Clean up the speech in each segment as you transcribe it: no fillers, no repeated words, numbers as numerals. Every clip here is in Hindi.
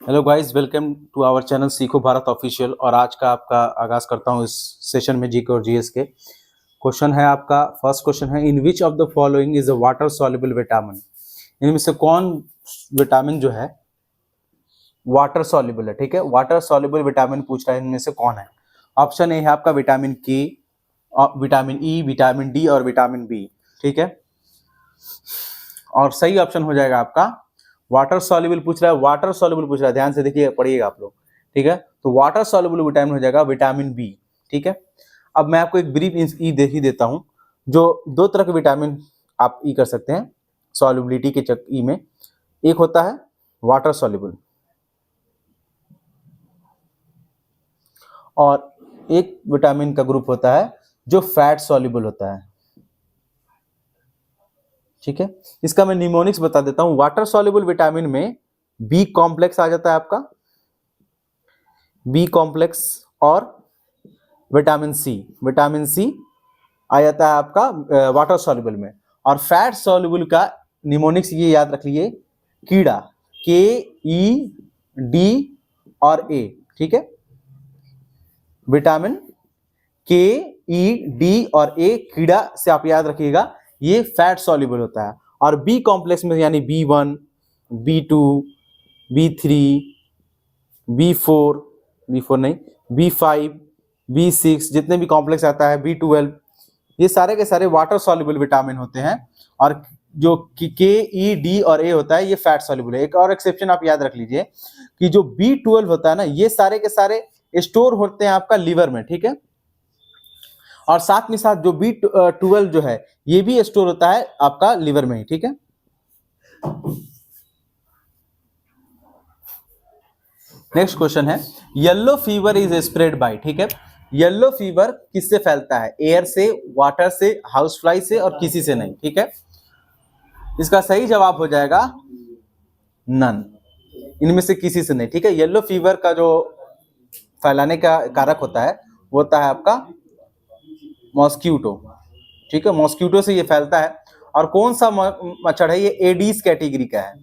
Hello guys, welcome to our channel Seekho Bharat official. और आज का आपका आगाज करता हूं इस सेशन में जीके और जीएस के। क्वेश्चन है आपका, फर्स्ट क्वेश्चन है, in which of the following is a water soluble vitamin. इनमें से कौन विटामिन जो है वाटर सॉल्युबल है? ठीक है, वाटर सॉल्युबल विटामिन पूछ रहा है, इनमें से कौन है? ऑप्शन ए है आपका विटामिन के, विटामिन ई, विटामिन डी और विटामिन बी। ठीक है, और सही ऑप्शन हो जाएगा आपका वाटर सॉल्युबल पूछ रहा है, वाटर सॉल्युबल पूछ रहा है, ध्यान से देखिए, पढ़िएगा आप लोग। ठीक है, तो वाटर सॉल्युबल विटामिन हो जाएगा विटामिन बी। ठीक है, अब मैं आपको एक ब्रीफ ई देख ही देता हूं। जो दो तरह के विटामिन आप ई कर सकते हैं सॉल्युबिलिटी के ई में। एक होता है वाटर सॉल्युबल और एक विटामिन का ग्रुप होता है जो फैट सॉल्युबल होता है। ठीक है, इसका मैं निमोनिक्स बता देता हूं। वाटर सॉल्युबल विटामिन में बी कॉम्प्लेक्स आ जाता है आपका, बी कॉम्प्लेक्स, और विटामिन सी आ जाता है आपका वाटर सॉल्युबल में। और फैट सॉल्युबल का निमोनिक्स ये याद रख लीजिए, कीड़ा, के ई डी और ए। ठीक है, विटामिन के ई डी और ए कीड़ा से आप याद रखिएगा, ये फैट सॉल्युबल होता है। और बी कॉम्प्लेक्स में यानी B1, B2, B3, B4 नहीं, B5, B6, जितने भी कॉम्प्लेक्स आता है, B12, ये सारे के सारे वाटर सॉल्युबल विटामिन होते हैं। और जो के ई डी और ए होता है ये फैट सॉल्युबल है। एक और एक्सेप्शन आप याद रख लीजिए कि जो B12 होता है ना, ये सारे के सारे स्टोर होते हैं आपका लीवर में। ठीक है, और साथ में साथ जो B12 जो है ये भी स्टोर होता है आपका लीवर में ही। ठीक है, नेक्स्ट क्वेश्चन है, yellow fever is spread by. ठीक है, येलो फीवर किससे फैलता है? एयर से, वाटर से, हाउस फ्लाई से और किसी से नहीं। ठीक है, इसका सही जवाब हो जाएगा नन, इनमें से किसी से नहीं। ठीक है, येलो फीवर का जो फैलाने का कारक होता है वो होता है आपका मॉस्क्यूटो। ठीक है, मॉस्क्यूटो से ये फैलता है। और कौन सा मच्छर है? ये एडीज कैटेगरी का है।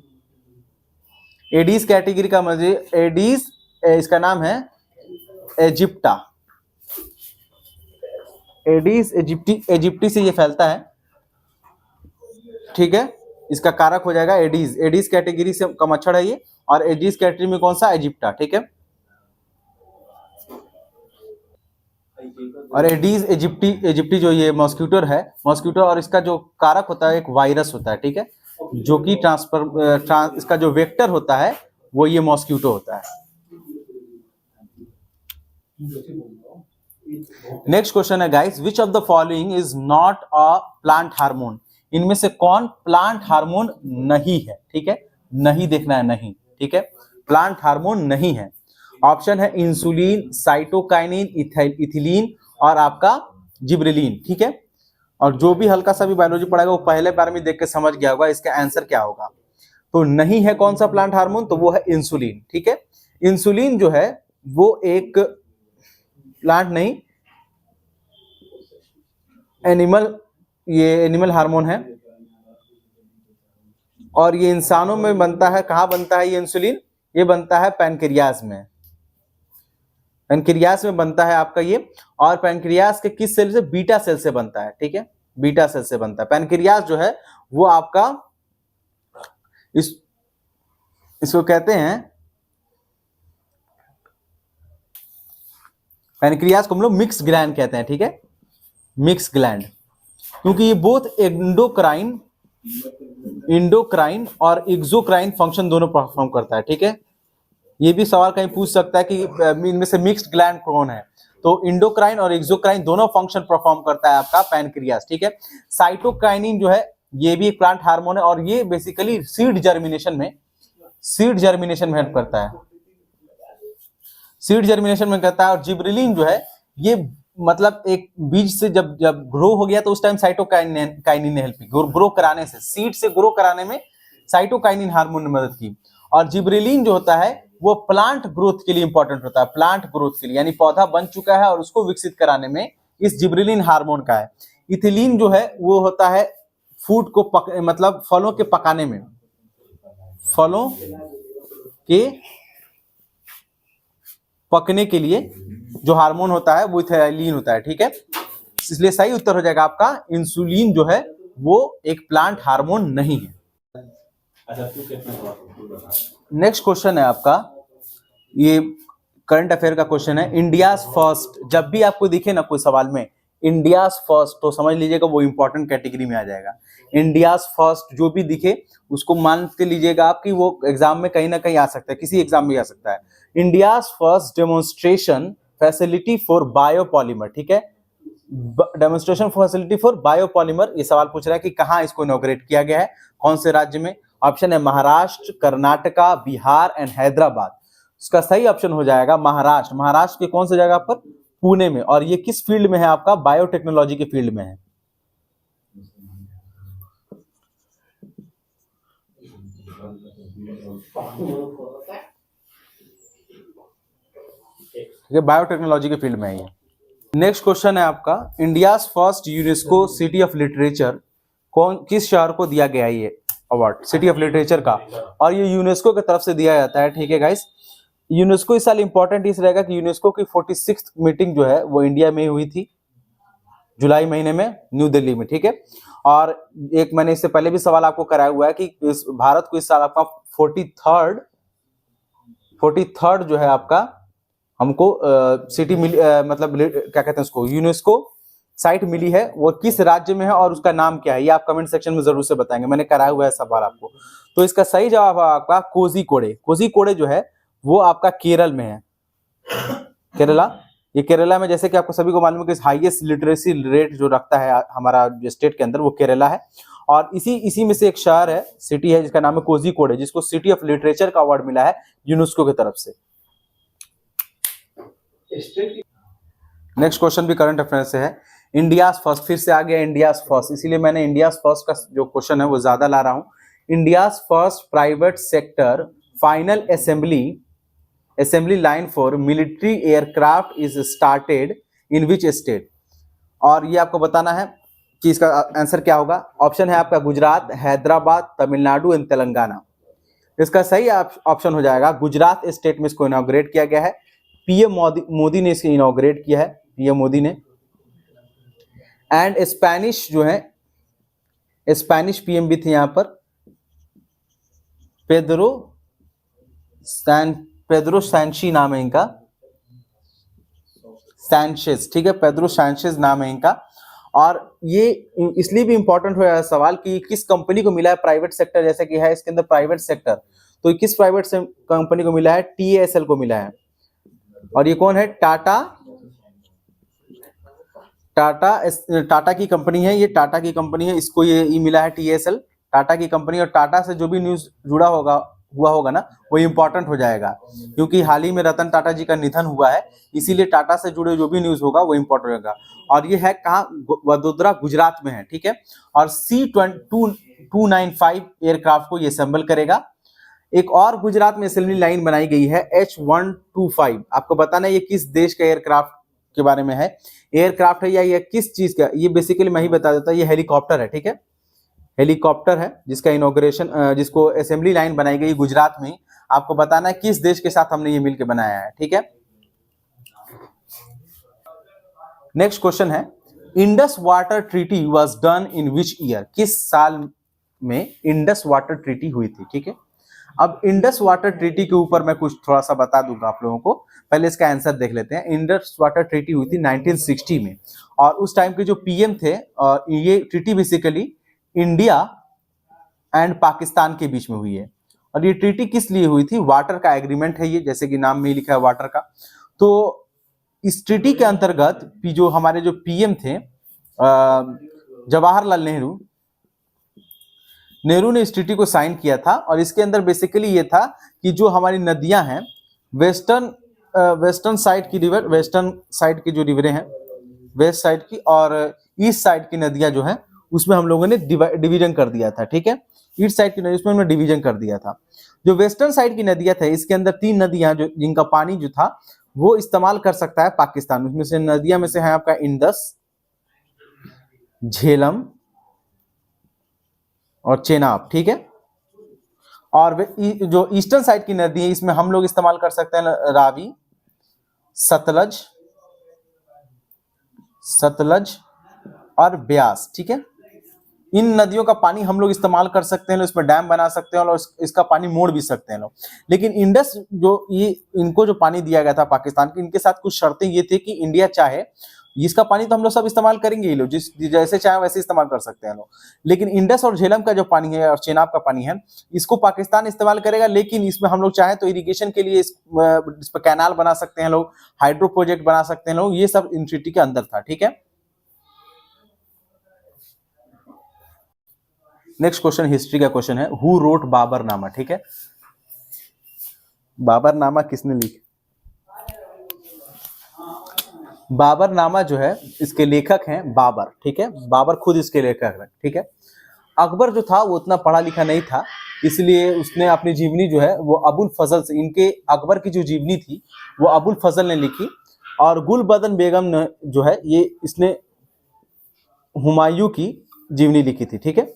एडीज कैटेगरी का मच्छर, एडीज, इसका नाम है इजिप्टा। एडीज इजिप्टी से ये फैलता है। ठीक है, इसका कारक हो जाएगा एडीज, एडीज कैटेगरी से का मच्छर है ये। और एडीज कैटेगरी में कौन सा? इजिप्टा। ठीक है, और एडीज इजिप्टी जो ये मॉस्क्यूटो है, मॉस्क्यूटो, और इसका जो कारक होता है एक वायरस होता है। ठीक है, जो कि इसका जो वेक्टर होता है वो ये मॉस्क्यूटो होता है। नेक्स्ट क्वेश्चन है guys, which of the following is not a plant hormone. इनमें से कौन प्लांट हार्मोन नहीं है? ठीक है, नहीं देखना है, नहीं। ठीक है, प्लांट हार्मोन नहीं है। ऑप्शन है इंसुलिन, साइटोकाइनिन, इथिलीन और आपका जिब्रेलिन। ठीक है, और जो भी हल्का सा भी बायोलॉजी पढ़ाएगा वो पहले बार में देख के समझ गया होगा इसका आंसर क्या होगा। तो नहीं है कौन सा प्लांट हार्मोन? तो वो है इंसुलिन। ठीक है, इंसुलिन जो है वो एक प्लांट नहीं, ये एनिमल हार्मोन है। और ये इंसानों में बनता है, कहां बनता है ये इंसुलिन? ये बनता है पैनक्रियाज में, पैनक्रियाज में बनता है आपका ये। और पैनक्रियाज के किस सेल से? बीटा सेल से बनता है। ठीक है, बीटा सेल से बनता है। पैनक्रियाज जो है वो आपका इसको कहते हैं, पैनक्रियाज को हम लोग मिक्स ग्लैंड कहते हैं। ठीक है, मिक्स ग्लैंड, क्योंकि ये बोथ इंडोक्राइन और एक्सोक्राइन फंक्शन दोनों परफॉर्म करता है। ठीक है, ये भी सवाल कहीं पूछ सकता है कि इनमें से मिक्स्ड ग्लैंड कौन है? तो इंडोक्राइन और एक्सोक्राइन दोनों फंक्शन परफॉर्म करता है आपका पैनक्रियाज। ठीक है, साइटोकाइनिन जो है ये भी एक प्लांट हार्मोन है और ये बेसिकली सीड जर्मिनेशन में हेल्प करता है, सीड जर्मिनेशन में करता है। और जिब्रेलिन जो है ये मतलब एक बीज से जब ग्रो हो गया तो उस टाइम साइटोकाइनिन ने हेल्प की ग्रो कराने से, सीड से ग्रो कराने में साइटोकाइनिन हार्मोन ने मदद की। और जिब्रेलिन जो होता है वो प्लांट ग्रोथ के लिए इंपॉर्टेंट होता है, प्लांट ग्रोथ के लिए, यानी पौधा बन चुका है और उसको विकसित कराने में इस जिब्रेलिन हार्मोन का है। इथिलीन जो है वो होता है फूड को मतलब फलों के पकाने में, फलों के पकने के लिए जो हार्मोन होता है वो इथाइलिन होता है, ठीक है। इसलिए सही उत्तर हो जाएगा आपका इंसुलिन जो है वो एक प्लांट हार्मोन नहीं है। नेक्स्ट क्वेश्चन है आपका, ये करंट अफेयर का क्वेश्चन है। इंडियाज फर्स्ट, जब भी आपको दिखे ना कोई सवाल में इंडियाज फर्स्ट, तो समझ लीजिएगा वो इंपॉर्टेंट कैटेगरी में आ जाएगा। इंडियाज फर्स्ट जो भी दिखे उसको मान के लीजिएगा आप कि वो एग्जाम में कहीं ना कहीं आ सकता है, किसी एग्जाम में आ सकता है। India's first demonstration facility for biopolymer, ठीक है, डेमोन्स्ट्रेशन फैसिलिटी फॉर बायोपॉलीमर, ये सवाल पूछ रहा है कि कहाँ इसको इनॉग्रेट किया गया है, कौन से राज्य में। ऑप्शन है महाराष्ट्र, कर्नाटका, बिहार एंड हैदराबाद। इसका सही ऑप्शन हो जाएगा महाराष्ट्र। महाराष्ट्र के कौन सी जगह पर? पुणे में। और ये किस फील्ड में है आपका? बायोटेक्नोलॉजी के फील्ड में है। बायोटेक्नोलॉजी के फील्ड में है ये। नेक्स्ट क्वेश्चन है आपका, India's first UNESCO city of literature, किस शहर को दिया गया ये अवार्ड, सिटी ऑफ लिटरेचर का, और ये यूनेस्को की तरफ से दिया जाता है, ठीक है गाइस। यूनेस्को इस साल इंपॉर्टेंट इस रहेगा कि यूनेस्को की 46th मीटिंग जो है वो इंडिया में हुई थी जुलाई महीने में न्यू दिल्ली में, ठीक है। और एक मैंने इससे पहले भी सवाल आपको कराया हुआ है कि इस भारत को इस साल आपका 43rd जो है आपका हमको सिटी मिली, मतलब क्या कहते हैं उसको, यूनेस्को साइट मिली है। वो किस राज्य में है और उसका नाम क्या है, ये आप कमेंट सेक्शन में जरूर से बताएंगे, मैंने कराया हुआ है सवाल आपको। तो इसका सही जवाब है आपका कोझिकोडे। कोझिकोडे जो है वो आपका केरल में है, केरला। ये केरला में, जैसे कि आपको सभी को मालूम है कि हाईएस्ट लिटरेसी रेट जो रखता है हमारा स्टेट के अंदर वो केरला है। और इसी में से एक शहर है, सिटी है, जिसका नाम है कोझिकोडे, जिसको सिटी ऑफ लिटरेचर का अवार्ड मिला है यूनेस्को की तरफ से। नेक्स्ट क्वेश्चन भी करंट अफेयर से है। इंडियाज फर्स्ट, फिर से आ गया इंडियाज फर्स्ट, इसीलिए मैंने इंडियाज फर्स्ट का जो क्वेश्चन है वो ज्यादा ला रहा हूं। India's first private sector final assembly line for military aircraft is started in which state. और ये आपको बताना है कि इसका आंसर क्या होगा। ऑप्शन है आपका गुजरात, हैदराबाद, तमिलनाडु एंड तेलंगाना। इसका सही ऑप्शन हो जाएगा गुजरात स्टेट में इसको इनॉग्रेट किया गया है। पीएम मोदी ने इसको इनॉग्रेट किया है, पीएम मोदी ने। एंड स्पेनिश जो है, स्पेनिश पीएम भी थे यहाँ पर, पेड्रो सैंची नाम है इनका, सैंचेज, ठीक है, पेड्रो सैंचेज नाम है इनका। और ये इसलिए भी इंपॉर्टेंट हो सवाल कि किस कंपनी को मिला है प्राइवेट सेक्टर, जैसे कि है इसके अंदर प्राइवेट सेक्टर, तो किस प्राइवेट कंपनी को मिला है? टीएसएल को मिला है। और ये कौन है? टाटा की कंपनी है, ये टाटा की कंपनी है, इसको ये मिला है टीएसएल, टाटा की कंपनी। और टाटा से जो भी न्यूज जुड़ा हुआ होगा ना वो इंपॉर्टेंट हो जाएगा, क्योंकि हाल ही में रतन टाटा जी का निधन हुआ है, इसीलिए टाटा से जुड़े जो भी न्यूज होगा वो इंपॉर्टेंट होगा। और ये है कहाँ? वडोदरा, गुजरात में है, ठीक है। और C295 एयरक्राफ्ट को ये असेंबल करेगा। एक और गुजरात में असेंबली लाइन बनाई गई है H125। आपको बताना है ये किस देश का एयरक्राफ्ट के बारे में है, एयरक्राफ्ट है या ये किस चीज का, ये बेसिकली मैं ही बता देता हूं, ये हेलीकॉप्टर है, ठीक है, हेलीकॉप्टर है जिसका इनॉग्रेशन, जिसको असेंबली लाइन बनाई गई गुजरात में। आपको बताना है किस देश के साथ हमने ये मिलकर बनाया है, ठीक है। नेक्स्ट क्वेश्चन है, Indus water treaty was done in which year, किस साल में इंडस वाटर ट्रीटी हुई थी, ठीक है। अब इंडस वाटर ट्रीटी के ऊपर मैं कुछ थोड़ा सा बता दूंगा आप लोगों को, पहले इसका आंसर देख लेते हैं। इंडस वाटर ट्रीटी हुई थी 1960 में, और उस टाइम के जो पीएम थे, ये treaty basically India and Pakistan के बीच में हुई है। और ये ट्रीटी किस लिए हुई थी? वाटर का एग्रीमेंट है ये, जैसे कि नाम में ही लिखा है वाटर का। तो इस ट्रीटी के अंतर्गत जो हमारे जो पीएम थे जवाहरलाल नेहरू ने इस ट्रीटी को साइन किया था। और इसके अंदर बेसिकली ये था कि जो हमारी नदियां हैं, वेस्टर्न साइड की रिवर, वेस्टर्न साइड की जो रिवरें हैं, वेस्ट साइड की और ईस्ट साइड की नदियां जो हैं, उसमें हम लोगों ने डिवीजन कर दिया था, ठीक है। ईस्ट साइड की नदी उसमें हमने डिवीजन कर दिया था। जो वेस्टर्न साइड की नदियां थे, इसके अंदर 3 नदियां जो जिनका पानी जो था वो इस्तेमाल कर सकता है पाकिस्तान। उसमें से नदियां में से है आपका इंडस, झेलम और चेनाब, ठीक है। और जो ईस्टर्न साइड की नदी है, इसमें हम लोग इस्तेमाल कर सकते हैं रावी, सतलज, सतलज और ब्यास, ठीक है। इन नदियों का पानी हम लोग इस्तेमाल कर सकते हैं, इसमें डैम बना सकते हैं और इसका पानी मोड़ भी सकते हैं लोग। लेकिन इंडस जो ये इनको जो पानी दिया गया था पाकिस्तान के, इनके साथ कुछ शर्तें ये थी कि इंडिया चाहे इसका पानी तो हम लोग सब इस्तेमाल करेंगे, ये लोग जिस जैसे चाहे वैसे इस्तेमाल कर सकते हैं लोग, लेकिन इंडस और झेलम का जो पानी है और चेनाब का पानी है इसको पाकिस्तान इस्तेमाल करेगा। लेकिन इसमें हम लोग चाहे तो इरिगेशन के लिए इस पर कैनाल बना सकते हैं लोग, हाइड्रो प्रोजेक्ट बना सकते हैं लोग, ये सब इन ट्रीटी के अंदर था, ठीक है। नेक्स्ट क्वेश्चन हिस्ट्री का क्वेश्चन है, हु रोट बाबरनामा, ठीक है। बाबरनामा किसने लिखा? बाबरनामा जो है इसके लेखक हैं बाबर, ठीक है। बाबर खुद इसके लेखक है, ठीक है। अकबर जो था वो उतना पढ़ा लिखा नहीं था, इसलिए उसने अपनी जीवनी जो है वो अबुल फजल से, इनके अकबर की जो जीवनी थी वो अबुल फजल ने लिखी, और गुलबदन बेगम ने जो है ये इसने हुमायूं की जीवनी लिखी थी, ठीक है।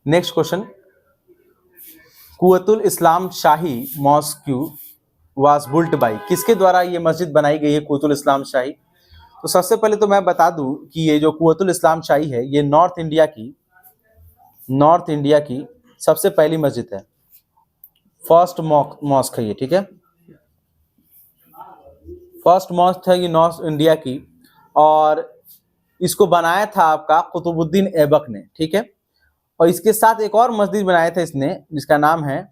नेक्स्ट क्वेश्चन, कुवतुल इस्लाम शाही मॉस्क्यू वाज बुल्ट बाई, किसके द्वारा ये मस्जिद बनाई गई है कुवतुल इस्लाम शाही? तो सबसे पहले तो मैं बता दूं कि ये जो कुवतुल इस्लाम शाही है ये नॉर्थ इंडिया की सबसे पहली मस्जिद है, फर्स्ट मॉस्क है ये, ठीक है। फर्स्ट मॉस्क है ये नॉर्थ इंडिया की, और इसको बनाया था आपका कुतुबुद्दीन ऐबक ने, ठीक है। और इसके साथ एक और मस्जिद बनाया था इसने, जिसका नाम है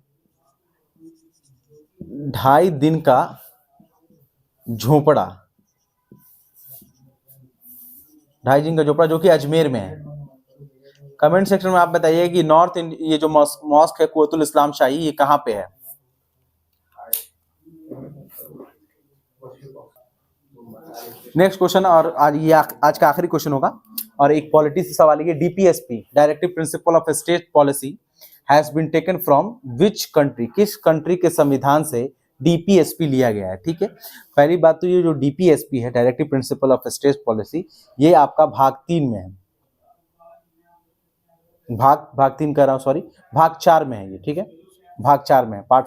2.5 दिन का झोपड़ा, 2.5 दिन का झोपड़ा, जो कि अजमेर में है। कमेंट सेक्शन में आप बताइए कि नॉर्थ इंडिया ये जो मॉस्क है कुवतुल इस्लाम शाही ये कहाँ पे है। नेक्स्ट क्वेश्चन, और आज का आखिरी क्वेश्चन होगा, और एक पॉलिटी से सवाल है, DPSP directive principle of state policy has been taken from which country, किस कंट्री के संविधान से डीपीएसपी लिया गया है, ठीक है। पहली बात तो ये जो डीपीएसपी है directive principle of state policy, ये आपका भाग 3 में है, भाग 3 कह रहा हूं, सॉरी, भाग 4 में है ये, ठीक है। भाग 4 में है, पार्ट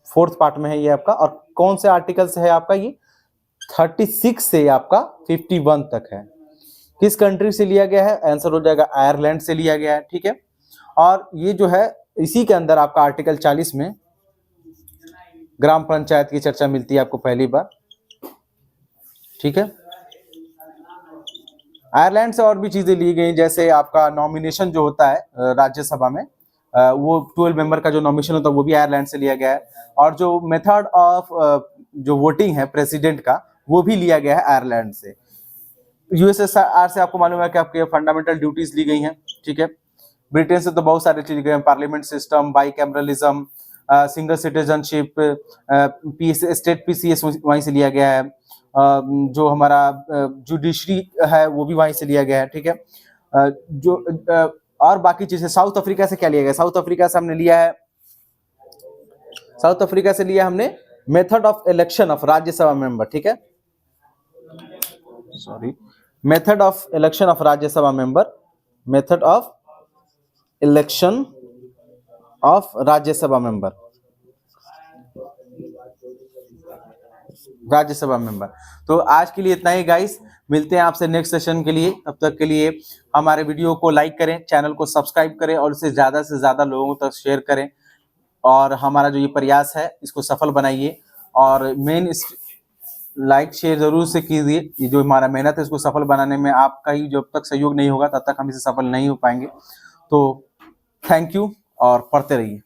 4th पार्ट में है ये आपका। और कौन से आर्टिकल से है आपका ये? 36 से आपका 51 तक है। किस कंट्री से लिया गया है? आंसर हो जाएगा आयरलैंड से लिया गया है, ठीक है। और ये जो है इसी के अंदर आपका आर्टिकल 40 में ग्राम पंचायत की चर्चा मिलती है आपको पहली बार, ठीक है। आयरलैंड से और भी चीजें ली गई, जैसे आपका नॉमिनेशन जो होता है राज्यसभा में, वो 12 मेंबर का जो नॉमिनेशन होता है वो भी आयरलैंड से लिया गया है। और जो मेथड ऑफ जो वोटिंग है प्रेसिडेंट का, वो भी लिया गया है आयरलैंड से। यूएसएसआर से आपको मालूम है कि आपके फंडामेंटल ड्यूटीज ली गई हैं, ठीक है। ब्रिटेन से तो बहुत सारी चीजें गए हैं, parliament system, bicameralism, single citizenship, state PCS वहीं से लिया गया है। जो हमारा जुडिशरी है वो भी वहीं से लिया गया है, ठीक है। जो और बाकी चीजें, साउथ अफ्रीका से क्या लिया गया? साउथ अफ्रीका से हमने लिया है, साउथ अफ्रीका से लिया हमने method of election of Rajya Sabha member, ठीक है। Sorry, method of election of Rajya Sabha member, method of election of Rajya Sabha member, Rajya Sabha member. तो आज के लिए इतना ही गाइस, मिलते हैं आपसे नेक्स्ट सेशन के लिए। तब तक के लिए हमारे वीडियो को लाइक करें, चैनल को सब्सक्राइब करें और इसे ज़्यादा से ज़्यादा लोगों तक शेयर करें, और हमारा जो ये प्रयास है इसको सफल बनाइए। और मेन लाइक शेयर जरूर से कीजिए, ये जो हमारा मेहनत है इसको सफल बनाने में आपका ही जब तक सहयोग नहीं होगा तब तक हम इसे सफल नहीं हो पाएंगे। तो थैंक यू और पढ़ते रहिए।